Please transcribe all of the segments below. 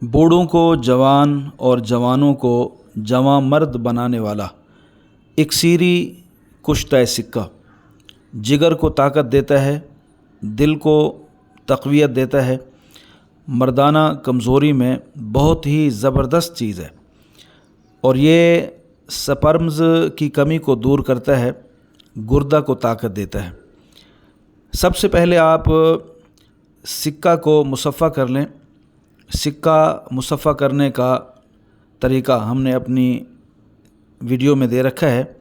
बूढ़ों को जवान और जवानों को जवां मर्द बनाने वाला इकसीरी कुश्ता सिक्का जिगर को ताकत देता है, दिल को तक़वियत देता है, मर्दाना कमज़ोरी में बहुत ही ज़बरदस्त चीज़ है और ये स्पर्म्स की कमी को दूर करता है, गुर्दा को ताकत देता है। सबसे पहले आप सिक्का को मुसफ़्फ़ा कर लें। सिक्का मुसफ़्फ़ा करने का तरीका हमने अपनी वीडियो में दे रखा है।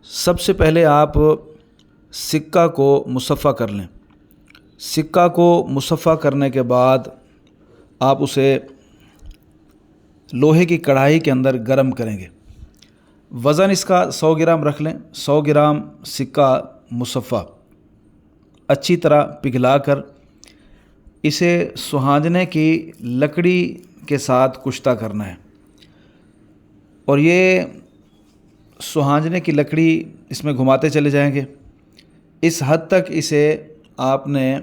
सबसे पहले आप सिक्का को मुसफ़्फ़ा कर लें। सिक्का को मुसफ़्फ़ा करने के बाद आप उसे लोहे की कढ़ाई के अंदर गर्म करेंगे। वज़न इसका 100 ग्राम रख लें। 100 ग्राम सिक्का मुसफ़्फ़ा अच्छी तरह पिघलाकर इसे सुहाजने की लकड़ी के साथ कुश्ता करना है और ये सुहाजने की लकड़ी इसमें घुमाते चले जाएंगे। इस हद तक इसे आपने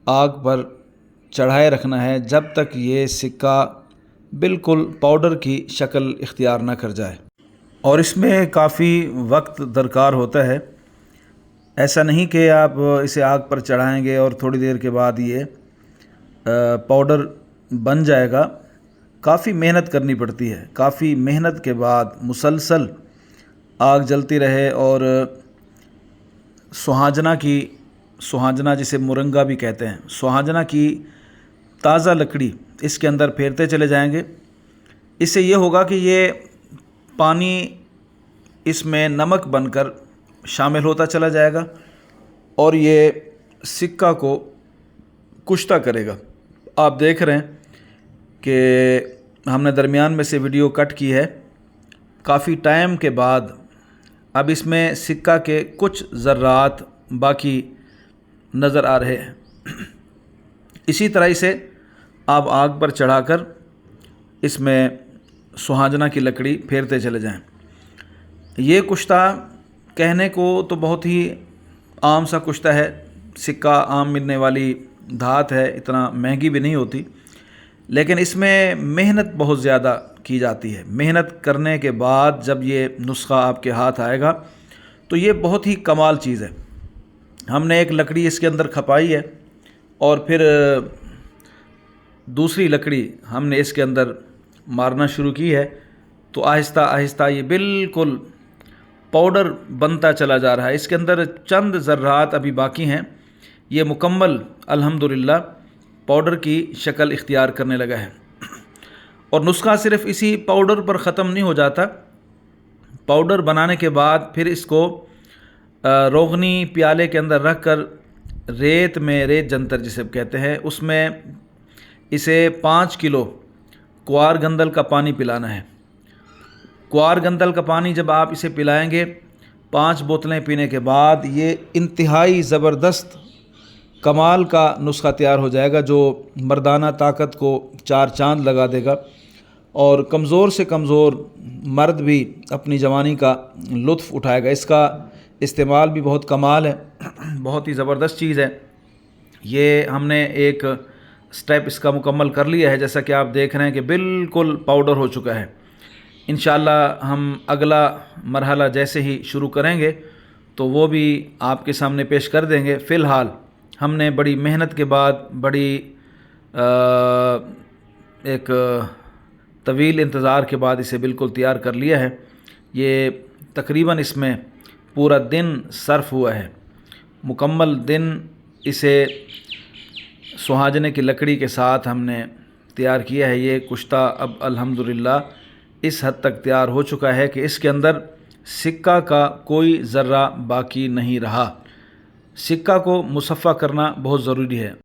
आग पर चढ़ाए रखना है जब तक ये सिक्का बिल्कुल पाउडर की शक्ल इख्तियार न कर जाए और इसमें काफ़ी वक्त दरकार होता है। ऐसा नहीं कि आप इसे आग पर चढ़ाएंगे और थोड़ी देर के बाद ये पाउडर बन जाएगा। काफ़ी मेहनत करनी पड़ती है। काफ़ी मेहनत के बाद मुसलसल आग जलती रहे और सुहाजना जिसे मुरंगा भी कहते हैं, सुहाजना की ताज़ा लकड़ी इसके अंदर फेरते चले जाएंगे। इससे ये होगा कि ये पानी इसमें नमक बनकर शामिल होता चला जाएगा और ये सिक्का को कुश्ता करेगा। आप देख रहे हैं कि हमने दरमियान में से वीडियो कट की है। काफ़ी टाइम के बाद अब इसमें सिक्का के कुछ ज़र्रात बाकी नज़र आ रहे हैं। इसी तरह से आप आग पर चढ़ाकर इसमें सुहाजना की लकड़ी फेरते चले जाएं। ये कुश्ता कहने को तो बहुत ही आम सा कुश्ता है। सिक्का आम मिलने वाली धात है, इतना महंगी भी नहीं होती, लेकिन इसमें मेहनत बहुत ज़्यादा की जाती है। मेहनत करने के बाद जब ये नुस्खा आपके हाथ आएगा तो ये बहुत ही कमाल चीज़ है। हमने एक लकड़ी इसके अंदर खपाई है और फिर दूसरी लकड़ी हमने इसके अंदर मारना शुरू की है तो आहिस्ता आहिस्ता ये बिल्कुल पाउडर बनता चला जा रहा है। इसके अंदर चंद ज़र्रात अभी बाकी हैं। ये मुकम्मल अल्हम्दुलिल्लाह पाउडर की शक्ल इख्तियार करने लगा है और नुस्खा सिर्फ इसी पाउडर पर ख़त्म नहीं हो जाता। पाउडर बनाने के बाद फिर इसको रोगनी प्याले के अंदर रख कर रेत जंतर जिसे कहते हैं उसमें इसे 5 किलो क्वार गंदल का पानी पिलाना है। क्वार गंदल का पानी जब आप इसे पिलाएंगे 5 बोतलें पीने के बाद ये इंतहाई ज़बरदस्त कमाल का नुस्खा तैयार हो जाएगा जो मर्दाना ताकत को 4 चांद लगा देगा और कमज़ोर से कमज़ोर मर्द भी अपनी जवानी का लुत्फ़ उठाएगा। इसका इस्तेमाल भी बहुत कमाल है, बहुत ही ज़बरदस्त चीज़ है। ये हमने एक स्टेप इसका मुकम्मल कर लिया है, जैसा कि आप देख रहे हैं कि बिल्कुल पाउडर हो चुका है। इंशाअल्लाह हम अगला मरहला जैसे ही शुरू करेंगे तो वो भी आपके सामने पेश कर देंगे। फ़िलहाल हमने बड़ी मेहनत के बाद बड़ी एक तवील इंतज़ार के बाद इसे बिल्कुल तैयार कर लिया है। ये तकरीबन इसमें पूरा दिन सर्फ हुआ है, मुकम्मल दिन इसे सुहाजने की लकड़ी के साथ हमने तैयार किया है। ये कुश्ता अब अल्हम्दुलिल्लाह इस हद तक तैयार हो चुका है कि इसके अंदर सिक्का का कोई ज़र्रा बाकी नहीं रहा। सिक्का को मुसफ़्फ़ा करना बहुत ज़रूरी है।